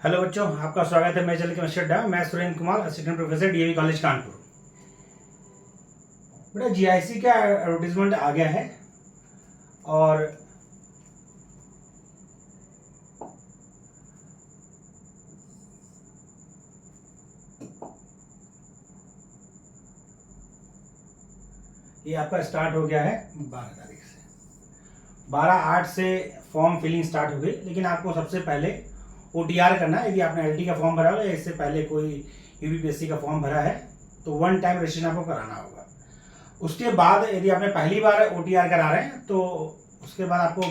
Hello बच्चों, आपका स्वागत है मेरे चैनल केमिस्ट्री अड्डा। मैं Surendra Kumar, assistant professor DAV college Kanpur. बेटा जीआईसी का एडवर्टीजमेंट आ गया है और ये आपका स्टार्ट हो गया है 12 तारीख से। 12/8 से फॉर्म फिलिंग स्टार्ट हो गई, लेकिन आपको सबसे पहले OTR करना है। यदि आपने LT का फॉर्म भरा हुआ है, इससे पहले कोई UPPSC का फॉर्म भरा है तो 1 टाइम रजिस्ट्रेशन आपको कराना होगा। उसके बाद यदि आपने पहली बार OTR करा रहे हैं तो उसके बाद आपको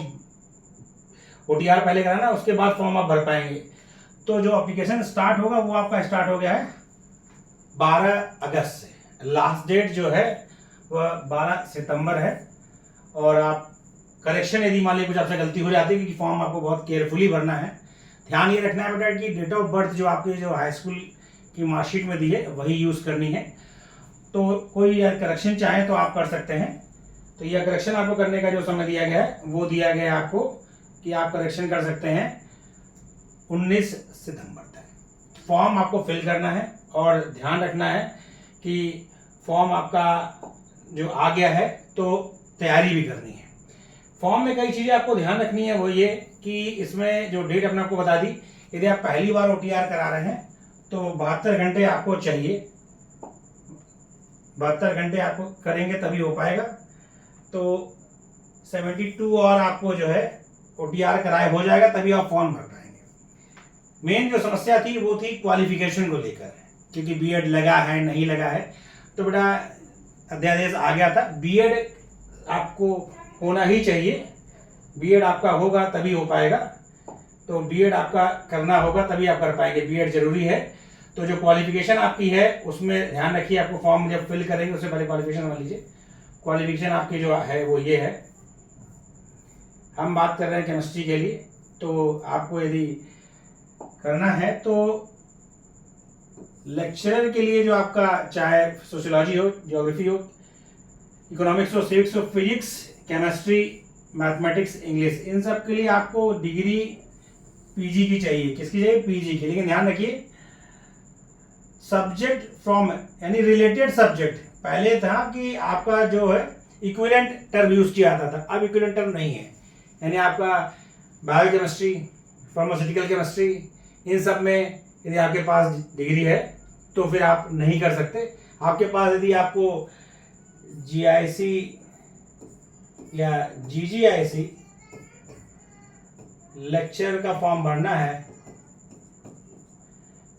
OTR पहले कराना है, उसके बाद फॉर्म आप भर पाएंगे। तो जो एप्लीकेशन स्टार्ट होगा वो आपका स्टार्ट हो गया है 12 अगस्त से। लास्ट डेट जो है वह 12 सितंबर है। और आप करेक्शन यदि मान लीजिए कुछ आपसे गलती हो जाती है, क्योंकि फॉर्म आपको बहुत केयरफुली भरना है। ध्यान ये रखना है बेटा कि डेट ऑफ बर्थ जो आपकी जो हाई स्कूल की मार्कशीट में दी है वही यूज़ करनी है। तो कोई करेक्शन चाहे तो आप कर सकते हैं। तो यह करेक्शन आपको करने का जो समय दिया गया है वो दिया गया है आपको कि आप करेक्शन कर सकते हैं 19 सितंबर तक। फॉर्म आपको फिल करना है और ध्यान रखना है कि फॉर्म आपका जो आ गया है तो तैयारी भी करनी है। फॉर्म में कई चीज़ें आपको ध्यान रखनी है, वो ये कि इसमें जो डेट अपने आपको बता दी, यदि आप पहली बार OTR करा रहे हैं तो 72 घंटे आपको चाहिए। 72 घंटे आपको करेंगे तभी हो पाएगा। तो 72 और आपको जो है OTR कराए हो जाएगा, तभी आप फॉर्म भर पाएंगे। मेन जो समस्या थी वो थी क्वालिफिकेशन को लेकर, क्योंकि BEd लगा है नहीं लगा है। तो बेटा अध्यादेश आ गया था, BEd आपको होना ही चाहिए। BEd आपका होगा तभी हो पाएगा। तो BEd आपका करना होगा तभी आप कर पाएंगे, BEd जरूरी है। तो जो क्वालिफिकेशन आपकी है उसमें ध्यान रखिए। आपको फॉर्म जब फिल करेंगे उससे पहले क्वालिफिकेशन मान लीजिए। क्वालिफिकेशन आपकी जो है वो ये है। हम बात कर रहे हैं केमिस्ट्री के लिए। तो आपको यदि करना है तो लेक्चरर के लिए जो आपका चाहे सोशियोलॉजी हो, ज्योग्राफी हो, इकोनॉमिक्स हो, सिविक्स हो, फिजिक्स, केमिस्ट्री, मैथमेटिक्स, इंग्लिश, इन सब के लिए आपको डिग्री PG की चाहिए। किसकी चाहिए? PG की। लेकिन ध्यान रखिए सब्जेक्ट फ्रॉम यानी रिलेटेड सब्जेक्ट। पहले था कि आपका जो है इक्विवेलेंट टर्म यूज किया जाता था, अब इक्विवेलेंट टर्म नहीं है। यानी आपका बायोकेमिस्ट्री, फार्मास्यूटिकल केमिस्ट्री, इन सब में यदि आपके पास डिग्री है तो फिर आप नहीं कर सकते। आपके पास यदि आपको GIC या GGIC लेक्चर का फॉर्म भरना है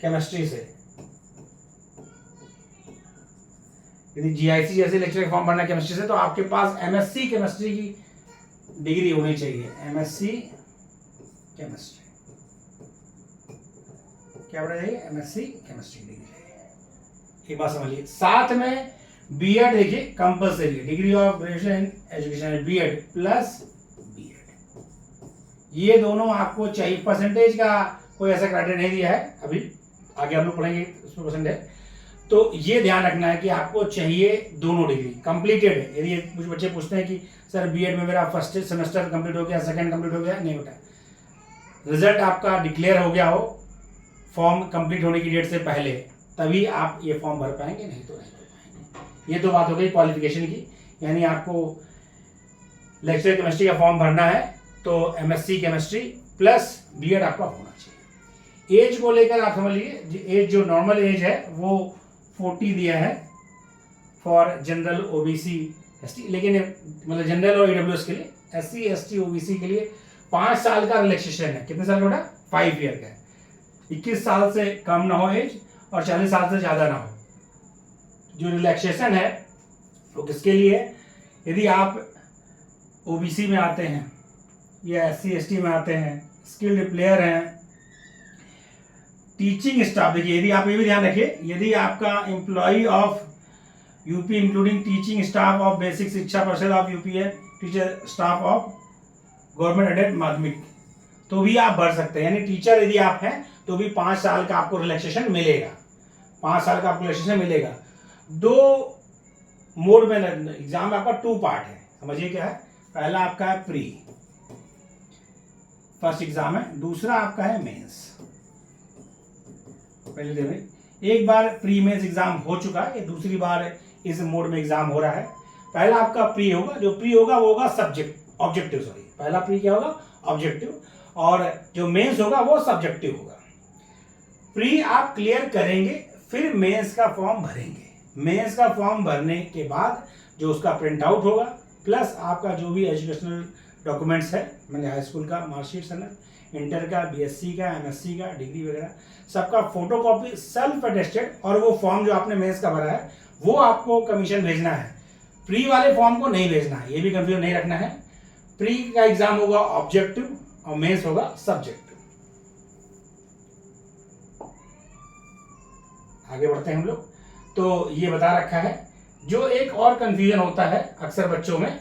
केमिस्ट्री से, यदि GIC जैसे लेक्चर का फॉर्म भरना है केमिस्ट्री से, तो आपके पास MSc केमिस्ट्री की डिग्री होनी चाहिए। MSc केमिस्ट्री क्या पढ़ा जाइए? MSc केमिस्ट्री डिग्री चाहिए। एक बात समझिए, साथ में BEd देखिए compulsory, degree of graduation in education BEd plus BEd, ये दोनों आपको चाहिए। परसेंटेज का कोई ऐसा क्राइटेरिया नहीं दिया है, अभी आगे हम लोग पढ़ेंगे उसमें परसेंटेज। तो ये ध्यान रखना है कि आपको चाहिए दोनों डिग्री कंप्लीटेड है। यदि कुछ बच्चे पूछते हैं कि सर BEd में मेरा फर्स्ट सेमेस्टर कंप्लीट हो गया, सेकंड कंप्लीट हो गया, नहीं बेटा, रिजल्ट आपका डिक्लेयर हो गया हो फॉर्म कंप्लीट होने की डेट से पहले, तभी आप ये फॉर्म भर पाएंगे, नहीं तो नहीं कर पाएंगे। ये तो बात हो गई क्वालिफिकेशन की। यानी आपको लेक्चर केमिस्ट्री का फॉर्म भरना है तो MSc केमिस्ट्री प्लस BEd आपका होना चाहिए। एज को लेकर आप समझ लीजिए, एज जो नॉर्मल एज है वो 40 दिया है फॉर जनरल OBC ST, लेकिन मतलब जनरल और EWS के लिए, SC ST OBC के लिए 5 साल का रिलैक्सेशन है। कितने साल का बेटा? 5 ईयर का है। 21 साल से कम ना हो एज और 40 साल से ज्यादा ना हो। जो रिलैक्सेशन है वो किसके लिए है? यदि आप OBC में आते हैं या SC ST में आते हैं, स्किल्ड प्लेयर हैं, टीचिंग स्टाफ, देखिए यदि आप ये भी ध्यान रखिए, यदि आपका employ of UP including teaching staff of basic Shiksha Parishad of UP है, teacher staff of government aided माध्यमिक, तो भी आप भर सकते हैं। यानी टीचर यदि आप हैं तो भी 5 साल का आपको रिलैक्सेशन मिलेगा। 5 साल का आपको रिलैक्सेशन मिलेगा। 2 मोड में एग्जाम में आपका 2 पार्ट है, समझिए क्या है। पहला आपका है प्री, फर्स्ट एग्जाम है, दूसरा आपका है मेंस। पहले देखें, एक बार प्री मेंस एग्जाम हो चुका है, ये दूसरी बार इस मोड में एग्जाम हो रहा है। पहला आपका प्री होगा, जो प्री होगा वो होगा सब्जेक्ट ऑब्जेक्टिव, सॉरी पहला प्री क्या होगा ऑब्जेक्टिव, और जो मेंस होगा वो सब्जेक्टिव होगा। प्री आप क्लियर करेंगे, फिर मेंस का फॉर्म भरेंगे। मेंस का फॉर्म भरने के बाद जो उसका प्रिंट आउट होगा प्लस आपका जो भी एजुकेशनल डॉक्यूमेंट्स है, मैंने हाई स्कूल का मार्कशीट है ना, इंटर का, बीएससी का, एमएससी का, डिग्री वगैरह सबका फोटोकॉपी सेल्फ अटेस्टेड, और वो फॉर्म जो आपने मेंस का भरा है वो आपको कमीशन भेजना है। प्री वाले फॉर्म को नहीं भेजना है, ये भी कंफ्यूजन नहीं रखना है। प्री का एग्जाम होगा ऑब्जेक्टिव और मेंस होगा सब्जेक्टिव। आगे बढ़ते हैं हम लोग। तो ये बता रखा है। जो एक और कंफ्यूजन होता है अक्सर बच्चों में,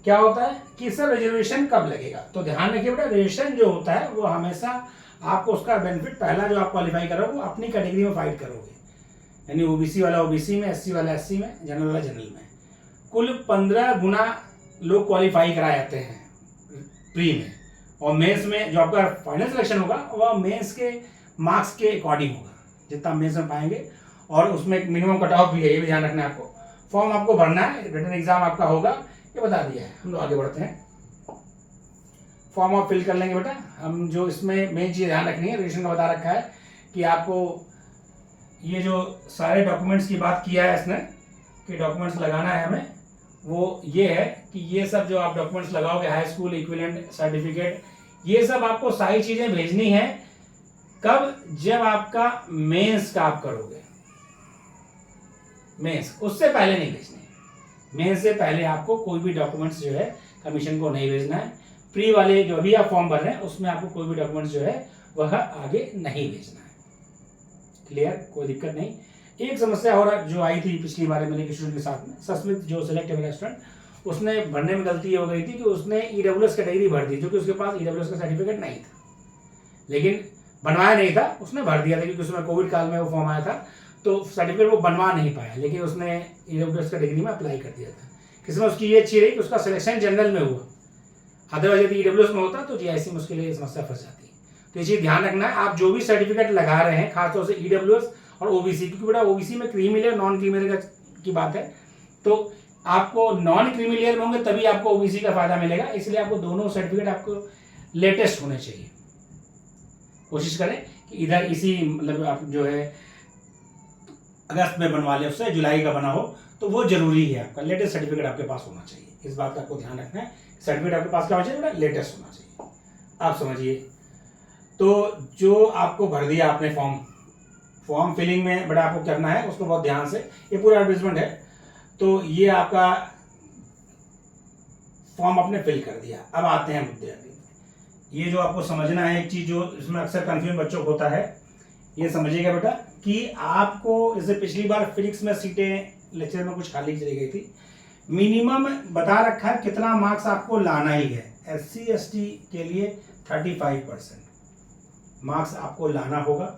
क्या होता है कि सर रिजर्वेशन कब लगेगा। तो ध्यान रखिए बेटा, रिजर्वेशन जो होता है वो हमेशा आपको उसका बेनिफिट, पहला जो आप क्वालिफाई करोगे वो अपनी कैटेगरी में फाइट करोगे, यानी ओबीसी वाला ओबीसी में, एससी वाला एससी में, जनरल वाला जनरल में। कुल 15 गुना लोग क्वालिफाई कराए जाते हैं प्री में, और मेंस में जो आपका फाइनल सिलेक्शन होगा वह मेंस के मार्क्स के अकॉर्डिंग होगा, जितना मेंस में पाएंगे। और उसमें एक मिनिमम कट ऑफ भी है, ये भी ध्यान रखना है आपको। फॉर्म आपको भरना है, रिटन एग्जाम आपका होगा, ये बता दिया है। हम लोग आगे बढ़ते हैं। फॉर्म आप फिल कर लेंगे बेटा। हम जो इसमें मेन चीज़ ध्यान रखनी है, रजिस्ट्रेशन का बता रखा है कि आपको ये जो सारे डॉक्यूमेंट्स की बात किया है इसने कि डॉक्यूमेंट्स लगाना है हमें, वो ये है कि ये सब जो आप डॉक्यूमेंट्स लगाओगे, हाई स्कूल इक्विवेलेंट सर्टिफिकेट, ये सब आपको सारी चीज़ें भेजनी है। कब? जब आपका मेंस का आप करोगे, मेंस, उससे पहले नहीं भेजनी है। मेंस से पहले आपको कोई भी डॉक्यूमेंट्स जो है कमीशन को नहीं भेजना है। प्री वाले जो अभी आप फॉर्म भर रहे हैं उसमें आपको कोई भी डॉक्यूमेंट्स जो है वह आगे नहीं भेजना है। क्लियर? कोई दिक्कत नहीं। एक समस्या और जो आई थी पिछली बार मेरे स्टूडेंट के साथ में, सस्मित जो सिलेक्ट है मेरा स्टूडेंट, उसने भरने में गलती हो गई थी कि उसने ईडब्ल्यूएस कैटेगरी भर दी, जो कि उसके पास ईडब्ल्यूएस का सर्टिफिकेट नहीं था, लेकिन बनवाया नहीं था, उसने भर दिया था क्योंकि उसमें कोविड काल में वो फॉर्म आया था, तो सर्टिफिकेट वो बनवा नहीं पाया, लेकिन उसने ईडब्ल्यूएस कैटेगरी में अप्लाई कर दिया था। किस्मत उसकी ये अच्छी रही कि उसका सिलेक्शन जनरल में हुआ, अदरवाइज यदि ईडब्ल्यूएस में होता तो जीआईसी में उसके लिए समस्या फंस जाती। तो ये चीज़ ध्यान रखना है, आप जो भी सर्टिफिकेट लगा रहे हैं, खासतौर से ईडब्ल्यूएस और ओबीसी, क्योंकि बेटा ओबीसी में creamy layer non creamy layer की बात है, तो आपको नॉन क्रीमी लेयर में होंगे तभी आपको ओबीसी का फायदा मिलेगा, इसलिए आपको दोनों सर्टिफिकेट आपको लेटेस्ट होने चाहिए। कोशिश करें कि इधर इसी मतलब आप जो है अगस्त में बनवा ले, उससे जुलाई का बना हो, तो वो जरूरी है, आपका लेटेस्ट सर्टिफिकेट आपके पास होना चाहिए। इस बात का आपको ध्यान रखना है, सर्टिफिकेट आपके पास क्या होना चाहिए बेटा? लेटेस्ट होना चाहिए। आप समझिए, तो जो आपको भर दिया आपने फॉर्म फिलिंग में बेटा आपको करना है, उसको बहुत ध्यान से, ये पूरा एडवर्टाइजमेंट है, तो ये आपका फॉर्म आपने फिल कर दिया। अब आते हैं मुद्दे आगे। ये जो आपको समझना है एक चीज जो इसमें अक्सर कंफ्यूजन बच्चों को होता है, ये समझिएगा बेटा कि आपको, जैसे पिछली बार फिजिक्स में सीटें लेक्चर में कुछ खाली चली गई थी, मिनिमम बता रखा है कितना मार्क्स आपको लाना ही है। एससी एसटी के लिए 35% मार्क्स आपको लाना होगा।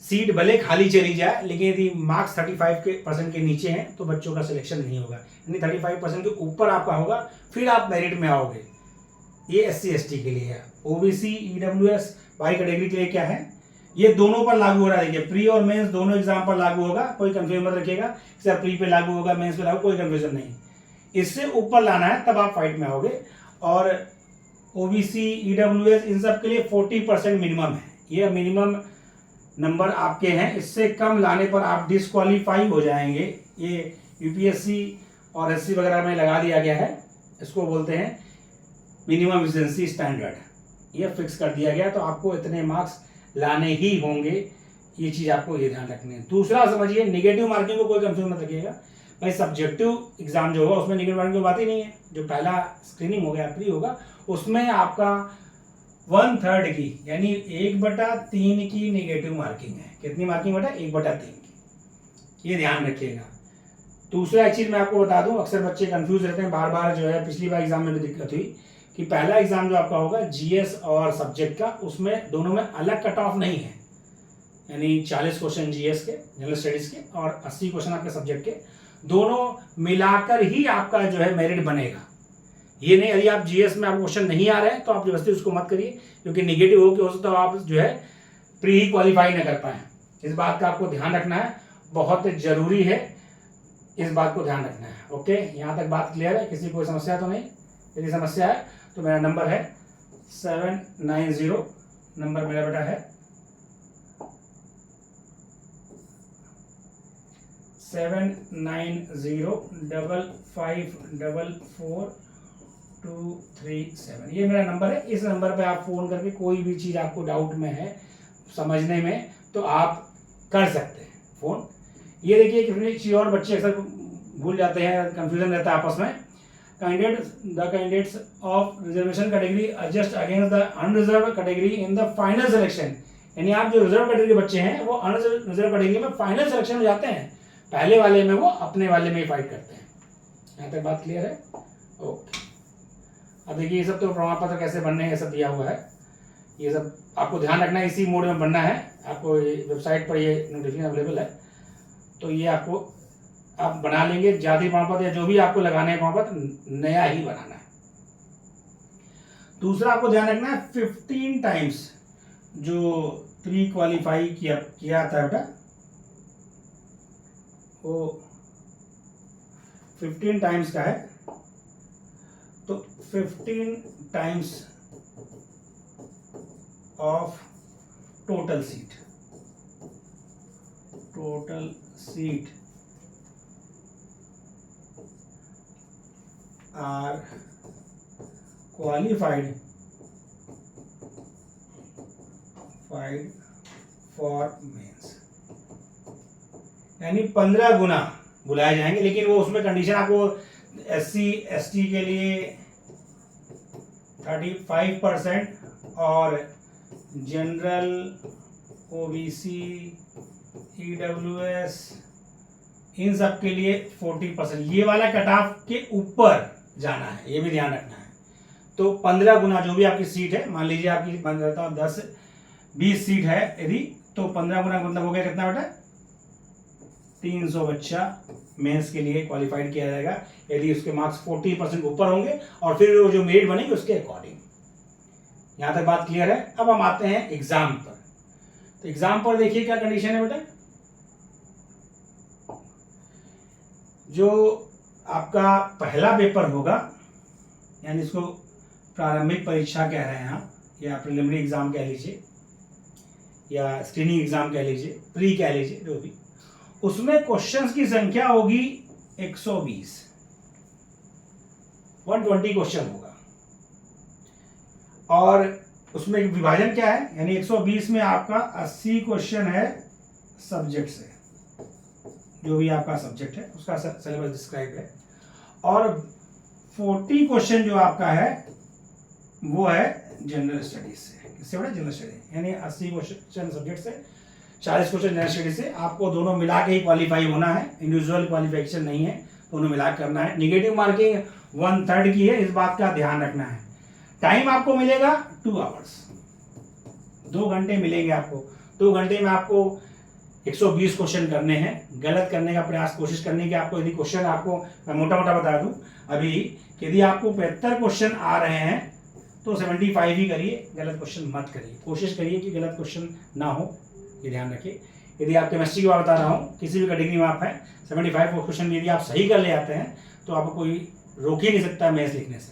सीट भले खाली चली जाए, लेकिन यदि मार्क्स 35% के नीचे हैं तो बच्चों का सिलेक्शन नहीं होगा, यानी 35% के ऊपर आपका होगा, फिर आप मेरिट में आओगे। ये एससी एसटी के लिए है। ओबीसी ईडब्ल्यूएस वाई कैटेगरी के लिए क्या है, ये दोनों पर लागू हो रहा है। देखिए, प्री और मेंस दोनों एग्जाम पर लागू होगा, कोई कंफ्यूजन मत रखिएगा सर प्री पे लागू होगा मेंस पे लागू, कोई कंफ्यूजन नहीं। इससे ऊपर लाना है तब आप फाइट में आओगे। और ओबीसी ईडब्ल्यूएस इन सब के लिए 40% मिनिमम है, ये मिनिमम नंबर आपके हैं। इससे कम लाने पर आप डिस्क्वालीफाई हो जाएंगे। ये यूपीएससी और एससी वगैरह में लगा दिया गया है, इसको बोलते हैं मिनिमम एफिशिएंसी स्टैंडर्ड, ये फिक्स कर दिया गया, तो आपको इतने मार्क्स लाने ही होंगे। ये चीज़ आपको ये ध्यान रखनी है। दूसरा समझिए, निगेटिव मार्किंग को कोई कंफ्यूजन मत रखिएगा भाई। सब्जेक्टिव एग्जाम जो होगा उसमें निगेटिव मार्किंग की बात ही नहीं है। जो पहला स्क्रीनिंग हो गया, प्री होगा, उसमें आपका 1/3 की यानी 1/3 की निगेटिव मार्किंग है। कितनी मार्किंग बेटा? 1/3 की, ये ध्यान रखिएगा। दूसरा एक चीज मैं आपको बता दूं, अक्सर बच्चे कंफ्यूज रहते हैं, बार बार जो है पिछली बार एग्जाम में भी दिक्कत हुई कि पहला एग्जाम जो आपका होगा जीएस और सब्जेक्ट का, उसमें दोनों में अलग कट ऑफ नहीं है, यानी 40 क्वेश्चन जीएस के जनरल स्टडीज के और 80 क्वेश्चन आपके सब्जेक्ट के, दोनों मिलाकर ही आपका जो है मेरिट बनेगा। ये नहीं यदि आप जीएस में आपको क्वेश्चन नहीं आ रहे हैं तो आप जबरदस्ती उसको मत करिए, क्योंकि निगेटिव हो सकता है आप जो है प्री ही क्वालिफाई ना कर पाए। इस बात का आपको ध्यान रखना है, बहुत जरूरी है, इस बात को ध्यान रखना है। ओके, यहाँ तक बात क्लियर है? किसी कोई समस्या तो नहीं? यदि समस्या है तो मेरा नंबर है 790, नंबर मेरा बेटा है 7905544237। ये मेरा नंबर है। इस नंबर पे आप फोन करके कोई भी चीज़ आपको डाउट में है समझने में तो आप कर सकते हैं फोन। ये देखिए कितनी चीज़ और बच्चे अक्सर भूल जाते हैं, कंफ्यूजन रहता है आपस में। Candidates of reservation category adjust against the unreserved category in the final selection. यानी आप जो रिजर्व कैटेगरी के बच्चे हैं वो अनरिजर्व कैटेगरी में फाइनल सिलेक्शन में जाते हैं, पहले वाले में वो अपने वाले में ही फाइट करते हैं। यहाँ तक बात क्लियर है? ओके, अब देखिए ये सब तो प्रमाण पत्र कैसे बनने हैं सब दिया हुआ है, ये सब आपको ध्यान रखना है, इसी मोड में बनना है। आपको वेबसाइट पर ये नोटिफिकेशन अवेलेबल है, तो ये आपको आप बना लेंगे। जाति प्रमाण पत्र या जो भी आपको लगाने हैं प्रमाण पत्र, नया ही बनाना है। दूसरा आपको ध्यान रखना है 15 टाइम्स जो प्री क्वालिफाई किया था बेटा, वो 15 टाइम्स का है, तो 15 times of total seat are qualified for mains, यानी 15 गुना बुलाए जाएंगे। लेकिन वो उसमें कंडीशन आपको SC ST के लिए 35% और जनरल OBC EWS इन सब के लिए 40%, ये वाला कट ऑफ के ऊपर जाना है, ये भी ध्यान रखना है। तो 15 गुना जो भी आपकी सीट है, मान लीजिए आपकी 10-20 सीट है यदि, तो 15 गुना मतलब हो गया कितना बेटा? 300 बच्चा मेंस के लिए क्वालिफाइड किया जाएगा यदि उसके मार्क्स 40% ऊपर होंगे, और फिर वो जो मेरिट बनेगी उसके अकॉर्डिंग। यहां तक बात क्लियर है? अब हम आते हैं एग्जाम पर। तो एग्जाम पर देखिए क्या कंडीशन है बेटा, जो आपका पहला पेपर होगा, यानी इसको प्रारंभिक परीक्षा कह रहे हैं आप, या प्रिलिमिनरी एग्जाम कह लीजिए, या स्क्रीनिंग एग्जाम कह लीजिए, प्री कह लीजिए, जो भी, उसमें क्वेश्चंस की संख्या होगी 120, 120 क्वेश्चन होगा। और उसमें विभाजन क्या है, यानी 120 में आपका 80 क्वेश्चन है सब्जेक्ट से, जो भी आपका सब्जेक्ट है उसका सिलेबस डिस्क्राइब है, और 40 क्वेश्चन जो आपका है वो है जनरल स्टडीज से। किससे बड़ा? जनरल स्टडी, यानी 80 क्वेश्चन सब्जेक्ट से, 40 क्वेश्चन जनरल स्टडी से। आपको दोनों मिला के ही क्वालिफाई होना है, इंडिविजुअल क्वालिफिकेशन नहीं है, दोनों मिला करना है। निगेटिव मार्किंग 1/3 की है, इस बात का ध्यान रखना है। टाइम आपको मिलेगा 2 आवर्स, 2 घंटे मिलेंगे आपको। 2 घंटे में आपको 120 क्वेश्चन करने हैं। गलत करने का प्रयास कोशिश करने की आपको, यदि क्वेश्चन आपको मैं मोटा मोटा बता दूं अभी, यदि आपको 75 क्वेश्चन आ रहे हैं तो 75 ही करिए, गलत क्वेश्चन मत करिए। कोशिश करिए कि गलत क्वेश्चन ना हो, ये ध्यान रखिए। यदि आप केमिस्ट्री की बात बता रहा हूँ, किसी भी कैटेगरी में आप हैं, 75 क्वेश्चन यदि आप सही कर ले आते हैं तो आपको कोई रोक ही नहीं सकता मैथ्स लिखने से।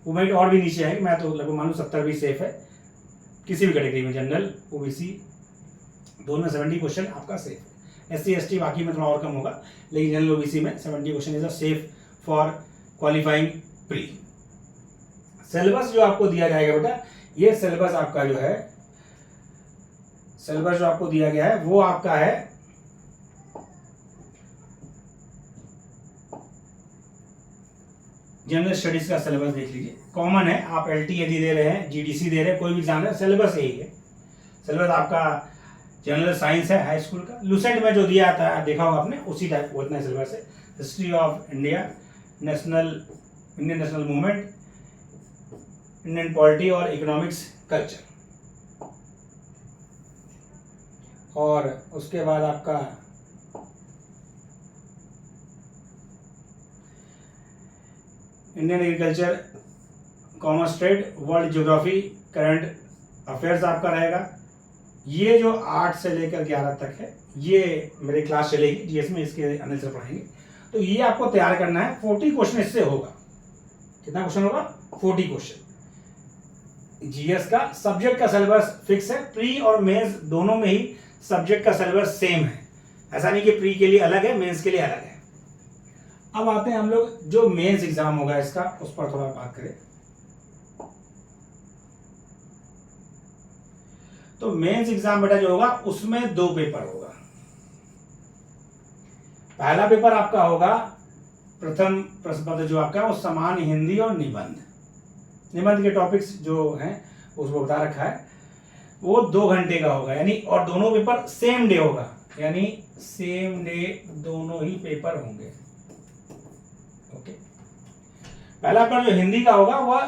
वोमेट और भी नीचे आएगी, मैं तो लगभग मान लूँ 70 भी सेफ है किसी भी कैटेगरी में, जनरल OBC दोनों में 70 क्वेश्चन आपका सेफ है। SC ST बाकी में थोड़ा और कम होगा, लेकिन जनरल OBC में 70 question is a safe for qualifying pre. Syllabus जो आपको दिया जाएगा बेटा, ये सिलेबस आपका जो है, सिलेबस जो आपको दिया गया है वो आपका है जनरल स्टडीज का सिलेबस। देख लीजिए, कॉमन है, आप LT यदि दे रहे हैं, GDC दे रहे हैं, कोई भी एग्जाम है, सिलेबस यही है। सिलेबस आपका जनरल साइंस है हाई स्कूल का, लुसेंट में जो दिया आता है देखा होगा आपने, उसी टाइप वो इतना सिलेबस है। History of India, Indian national movement, Indian polity और इकोनॉमिक्स कल्चर, और उसके बाद आपका Indian agriculture, commerce trade, world geography, current affairs आपका रहेगा। ये जो 8 से लेकर 11 तक है ये मेरी क्लास चलेगी जीएस में, इसके आंसर पढ़ाएंगे। तो ये आपको तैयार करना है, 40 क्वेश्चन इससे होगा। कितना क्वेश्चन होगा? 40 क्वेश्चन। जीएस का सब्जेक्ट का सिलेबस फिक्स है, प्री और मेंस दोनों में ही सब्जेक्ट का सिलेबस सेम है, ऐसा नहीं कि प्री के लिए अलग है मेंस के लिए अलग है। अब आते हैं हम लोग जो मेंस एग्जाम होगा इसका, उस पर थोड़ा बात करें। तो मेंस एग्जाम बेटा जो होगा उसमें 2 पेपर होगा। पहला पेपर आपका होगा प्रथम प्रश्न पत्र जो आपका वो सामान्य हिंदी और निबंध के टॉपिक्स जो हैं उसको बता रखा है, वो 2 घंटे का होगा यानी, और दोनों पेपर सेम डे होगा, यानी सेम डे दोनों ही पेपर होंगे। ओके, पहला पेपर जो हिंदी का होगा वह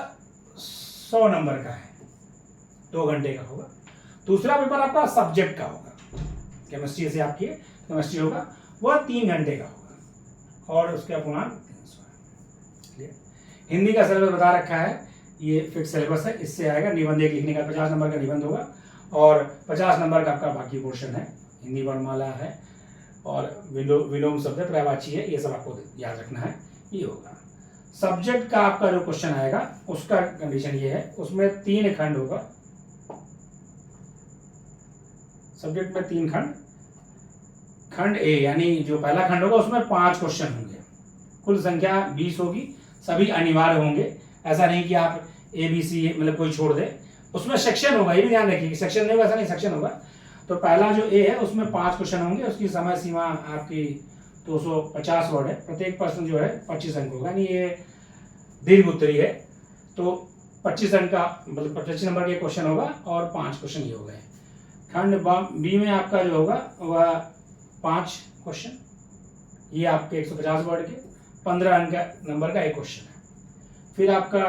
100 नंबर का है, 2 घंटे का होगा। दूसरा पेपर आपका सब्जेक्ट का होगा, केमिस्ट्री से आपकी केमिस्ट्री होगा, वह 3 घंटे का होगा और उसका पूर्णांक 300 है। हिंदी का सिलेबस बता रखा है, ये फिक्स सिलेबस है, इससे आएगा निबंध 1 लिखने का 50 नंबर का निबंध होगा और 50 नंबर का आपका बाकी पोर्शन है, हिंदी वर्णमाला है और विलोम शब्द पर्यायवाची है, ये सब आपको याद रखना है, ये होगा। सब्जेक्ट का आपका जो क्वेश्चन आएगा उसका कंडीशन ये है, उसमें 3 खंड होगा, सब्जेक्ट में 3 खंड। खंड ए यानी जो पहला खंड होगा उसमें 5 क्वेश्चन होंगे, कुल संख्या 20 होगी, सभी अनिवार्य होंगे, ऐसा नहीं कि आप ABC मतलब कोई छोड़ दे। उसमें सेक्शन होगा, ये भी ध्यान रखिए, सेक्शन नहीं होगा ऐसा नहीं, सेक्शन होगा। तो पहला जो ए है उसमें 5 क्वेश्चन होंगे, उसकी समय सीमा आपकी 250 वर्ड है, प्रत्येक प्रश्न जो है 25 अंक होगा, यानी ये दीर्घ उत्तरी है, तो 25 अंक का मतलब 25 नंबर के क्वेश्चन होगा और 5 क्वेश्चन ये हो गए। खंड बी में आपका जो होगा वह 5 क्वेश्चन, ये आपके 150 वर्ड के 15 अंक नंबर का एक क्वेश्चन है। फिर आपका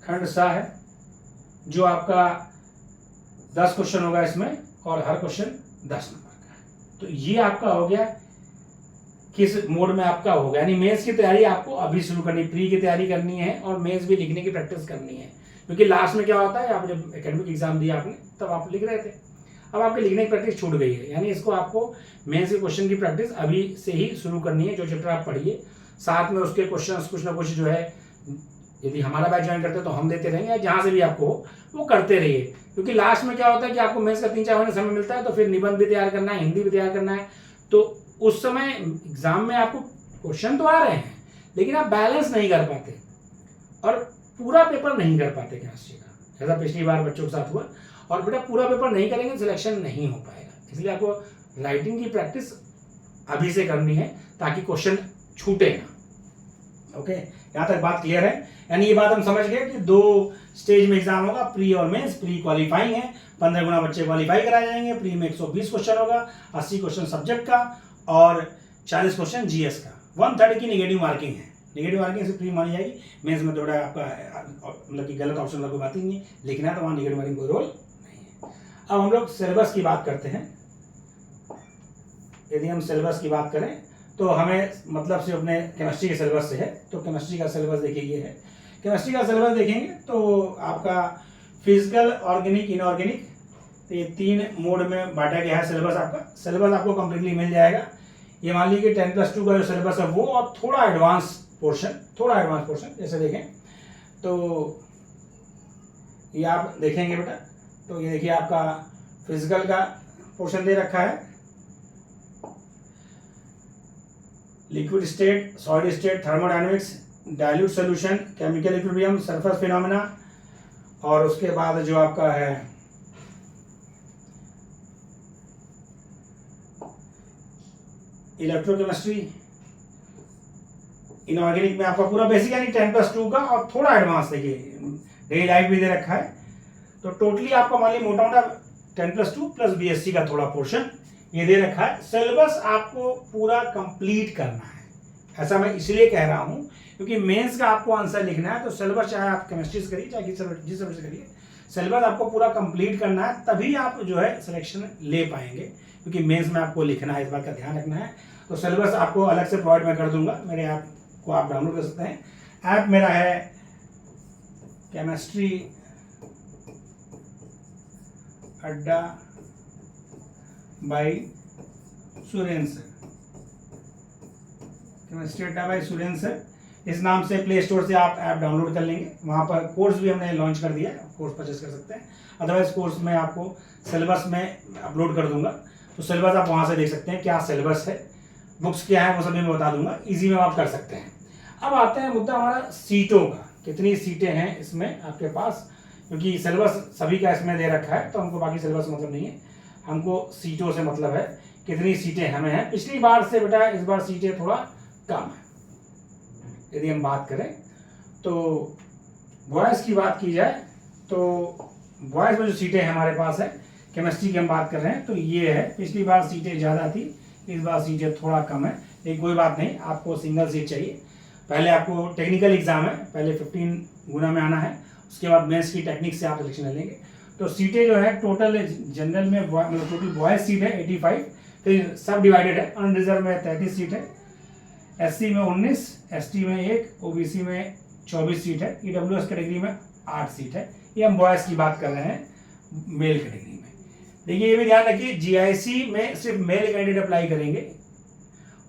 खंड सा है जो आपका 10 क्वेश्चन होगा इसमें और हर क्वेश्चन 10 नंबर का है। तो ये आपका हो गया किस मोड में आपका होगा, यानी मेंस की तैयारी आपको अभी शुरू करनी, प्री की तैयारी करनी है और मेंस भी लिखने की प्रैक्टिस करनी है, क्योंकि लास्ट में क्या होता है, आप जब एकेडमिक एग्जाम दिया आपने तब आप लिख रहे थे, अब आपके लिखने की प्रैक्टिस छूट गई है, यानी इसको आपको मेंस के क्वेश्चन की प्रैक्टिस अभी से ही शुरू करनी है। जो चैप्टर आप पढ़िए साथ में उसके क्वेश्चन कुछ ना कुछ जो है, यदि हमारा बैच ज्वाइन करते हैं तो हम देते रहेंगे, जहां से भी आपको वो करते रहिए, क्योंकि लास्ट में क्या होता है कि आपको मेंस का 3-4 महीने समय मिलता है, तो फिर निबंध भी तैयार करना है, हिंदी भी तैयार करना है, तो उस समय एग्जाम में आपको क्वेश्चन तो आ रहे हैं लेकिन आप बैलेंस नहीं कर पाते और पूरा पेपर नहीं कर पाते केमिस्ट्री का, ऐसा पिछली बार बच्चों के साथ हुआ। और बेटा पूरा पेपर नहीं करेंगे सिलेक्शन नहीं हो पाएगा, इसलिए आपको राइटिंग की प्रैक्टिस अभी से करनी है ताकि क्वेश्चन छूटे ना। ओके, यहाँ तक बात क्लियर है, यानी ये बात हम समझ गए कि 2 स्टेज में एग्जाम होगा, प्री और मेंस। प्री क्वालिफाइंग है, 15 गुना बच्चे क्वालिफाई कराए जाएंगे, प्री में 120 क्वेश्चन होगा, 80 क्वेश्चन सब्जेक्ट का और 40 क्वेश्चन जीएस का, 1/3 की नेगेटिव मार्किंग है, नेगेटिव मार्किंग से प्री मानी जाएगी। मेंस में थोड़ा आपका मतलब कि गलत ऑप्शन कोई बात ही नहीं है, लिखना तो वहाँ नेगेटिव मार्किंग कोई रोल नहीं है। अब हम लोग सिलेबस की बात करते हैं। यदि हम सिलेबस की बात करें तो हमें मतलब से अपने केमिस्ट्री के सिलेबस से है, तो केमिस्ट्री का सिलेबस देखिए ये है। केमिस्ट्री का सिलेबस देखेंगे तो आपका फिजिकल, ऑर्गेनिक, इनऑर्गेनिक, तो ये 3 मोड में बांटा गया है सिलेबस। आपका सिलेबस आपको कंप्लीटली मिल जाएगा। ये मान लीजिए 10+2 का जो सिलेबस है वो, और थोड़ा एडवांस पोर्शन जैसे देखें तो ये आप देखेंगे बेटा, तो ये देखिए आपका फिजिकल का पोर्शन दे रखा है, liquid state, solid state, thermodynamics, dilute solution, chemical equilibrium, surface phenomena, और उसके बाद जो आपका है इलेक्ट्रोकेमिस्ट्री। इनऑर्गेनिक में आपका पूरा बेसिक यानी 10+2 का और थोड़ा एडवांस देखिए डेली लाइफ भी दे रखा है। तो टोटली आपका मान लीजिए मोटा मोटा 10+2 प्लस BSc का थोड़ा पोर्शन ये दे रखा है। सिलेबस आपको पूरा कंप्लीट करना है, ऐसा मैं इसलिए कह रहा हूं क्योंकि मेंस का आपको आंसर लिखना है, तो सिलेबस चाहे आप केमिस्ट्री से करिए चाहे जिस सब्जेक्ट से करिए, सिलेबस आपको पूरा कंप्लीट करना है, तभी आप जो है सिलेक्शन ले पाएंगे, क्योंकि मेंस में आपको लिखना है, इस बात का ध्यान रखना है। तो सिलेबस आपको अलग से प्रोवाइड मैं कर दूंगा, मेरे ऐप को आप डाउनलोड कर सकते हैं। ऐप मेरा है केमिस्ट्री अड्डा बाय सुरेंद्र सर, केमिस्ट्री अड्डा बाय सुरेंद्र सर। इस नाम से प्ले स्टोर से आप ऐप डाउनलोड कर लेंगे। वहाँ पर कोर्स भी हमने लॉन्च कर दिया है, कोर्स परचेस कर सकते हैं। अदरवाइज कोर्स में आपको सिलेबस में अपलोड कर दूंगा, तो सिलेबस आप वहाँ से देख सकते हैं क्या सिलेबस है, बुक्स क्या है, वो सभी मैं बता दूंगा। इजी में आप कर सकते हैं। अब आते हैं मुद्दा हमारा सीटों का, कितनी सीटें हैं इसमें आपके पास, क्योंकि सिलेबस सभी का इसमें दे रखा है, तो हमको बाकी सिलेबस मतलब नहीं है, हमको सीटों से मतलब है कितनी सीटें हमें हैं। पिछली बार से बेटा इस बार सीटें थोड़ा कम है। यदि हम बात करें तो बॉयज़ की बात की जाए तो बॉयज़ में जो सीटें हमारे पास है, केमिस्ट्री की हम बात कर रहे हैं, तो ये है। पिछली बार सीटें ज़्यादा थी, इस बार सीटें थोड़ा कम है, लेकिन कोई बात नहीं, आपको सिंगल सीट चाहिए। पहले आपको टेक्निकल एग्जाम है, पहले 15 गुना में आना है, उसके बाद मेंस की टेक्निक से आप सिलेक्शन ले लेंगे। तो सीटें जो है टोटल जनरल में मतलब टोटल बॉयज़ सीट है 85, फिर सब डिवाइडेड है। अनरिजर्व में 33 सीट है, एससी में 19, एसटी में 1, ओबीसी में 24 सीट है, ईडब्ल्यूएस कैटेगरी में 8 सीट है। ये हम बॉयज़ की बात कर रहे हैं मेल कैटेगरी में। देखिए ये भी ध्यान रखिए, जीआईसी में सिर्फ मेल कैंडिडेट अप्लाई करेंगे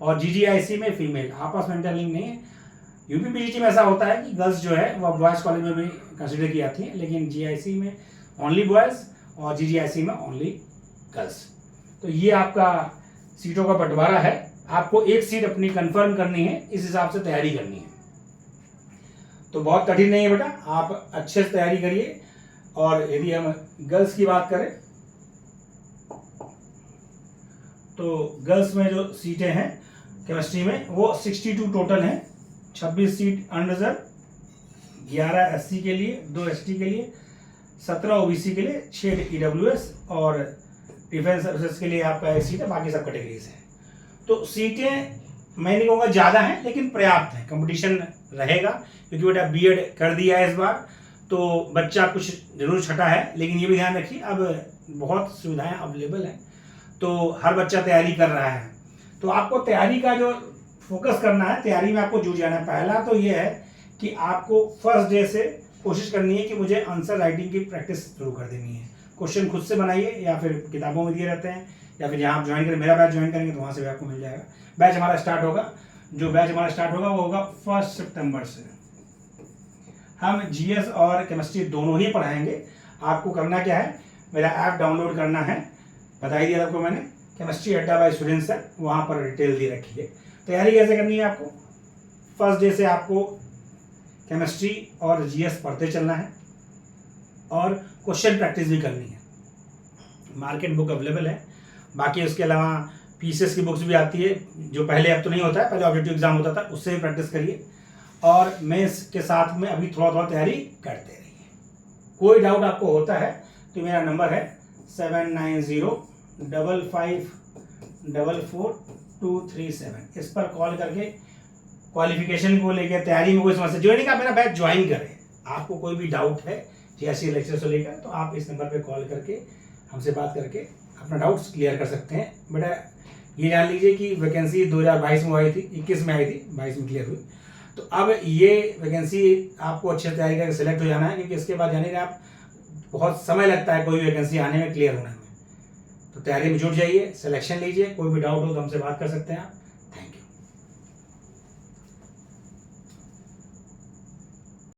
और जीजीआईसी में फीमेल, आपस में इंटरलिंक नहीं है। यूपी पीजीटी में ऐसा होता है कि गर्ल्स जो है वो बॉयज़ कॉलेज में भी कंसिडर की जाती है, लेकिन जीआईसी में ओनली बॉयज़ और जीजीआईसी में ओनली गर्ल्स। तो ये आपका सीटों का बंटवारा है। आपको एक सीट अपनी कंफर्म करनी है, इस हिसाब से तैयारी करनी है। तो बहुत कठिन नहीं है बेटा, आप अच्छे से तैयारी करिए। और यदि हम गर्ल्स की बात करें तो गर्ल्स में जो सीटें हैं केमिस्ट्री में वो 62 टोटल हैं। 26 सीट अनरिजर्व, 11 एससी के लिए, 2 एसटी के लिए, 17 ओबीसी के लिए, 6 ईडब्ल्यूएस और डिफेंस सर्विसेज के लिए आपका एक सीट है, बाकी सब कैटेगरीज है। तो सीटें मैं नहीं कहूँगा ज़्यादा हैं, लेकिन पर्याप्त है, कंपटीशन रहेगा, क्योंकि बेटा बीएड कर दिया है इस बार, तो बच्चा कुछ जरूर छटा है। लेकिन ये भी ध्यान रखिए अब बहुत सुविधाएं अवेलेबल हैं, तो हर बच्चा तैयारी कर रहा है। तो आपको तैयारी का जो फोकस करना है, तैयारी में आपको जुट जाना है। पहला तो ये है कि आपको फर्स्ट डे से कोशिश करनी है कि मुझे आंसर राइटिंग की प्रैक्टिस शुरू कर देनी है। क्वेश्चन खुद से बनाइए या फिर किताबों में दिए रहते हैं, या फिर जहाँ आप ज्वाइन करें, मेरा बैच ज्वाइन करेंगे तो वहाँ से भी आपको मिल जाएगा। बैच हमारा स्टार्ट होगा, जो बैच हमारा स्टार्ट होगा वो होगा 1 सितंबर से। हम जीएस और केमिस्ट्री दोनों ही पढ़ाएंगे। आपको करना क्या है, मेरा ऐप डाउनलोड करना है, बता ही दिया आपको मैंने, केमिस्ट्री अड्डा बाय सुरेंद्र सर, वहाँ पर डिटेल दे रखी है। तैयारी कैसे करनी है आपको, फर्स्ट डे से आपको केमिस्ट्री और जीएस पढ़ते चलना है और क्वेश्चन प्रैक्टिस भी करनी है। मार्केट बुक अवेलेबल है, बाकी उसके अलावा पीसीएस की बुक्स भी आती है, जो पहले अब तो नहीं होता है, पहले ऑब्जेक्टिव एग्जाम होता था, उससे भी प्रैक्टिस करिए। और मेंस के साथ में अभी थोड़ा थोड़ा तैयारी करते रहिए। कोई डाउट आपको होता है तो मेरा नंबर है 7905544237, इस पर कॉल करके क्वालिफिकेशन को लेकर, तैयारी में कोई समस्या, ज्वाइनिंग का मेरा बैच ज्वाइन करें। आपको कोई भी डाउट है जीएससी लेक्चर से लेकर, तो आप इस नंबर पे कॉल करके हमसे बात करके अपना डाउट्स क्लियर कर सकते हैं। बेटा ये जान लीजिए कि वैकेंसी 2022 में आई थी, 21 में आई थी, 22 में क्लियर हुई। तो अब ये वैकेंसी आपको अच्छे से तैयारी करके सिलेक्ट हो जाना है, क्योंकि इसके बाद जाने का आप बहुत समय लगता है कोई भी वैकेंसी आने में, क्लियर होने में। तो तैयारी में जुट जाइए, सिलेक्शन लीजिए। कोई भी डाउट हो तो हमसे बात कर सकते हैं आप।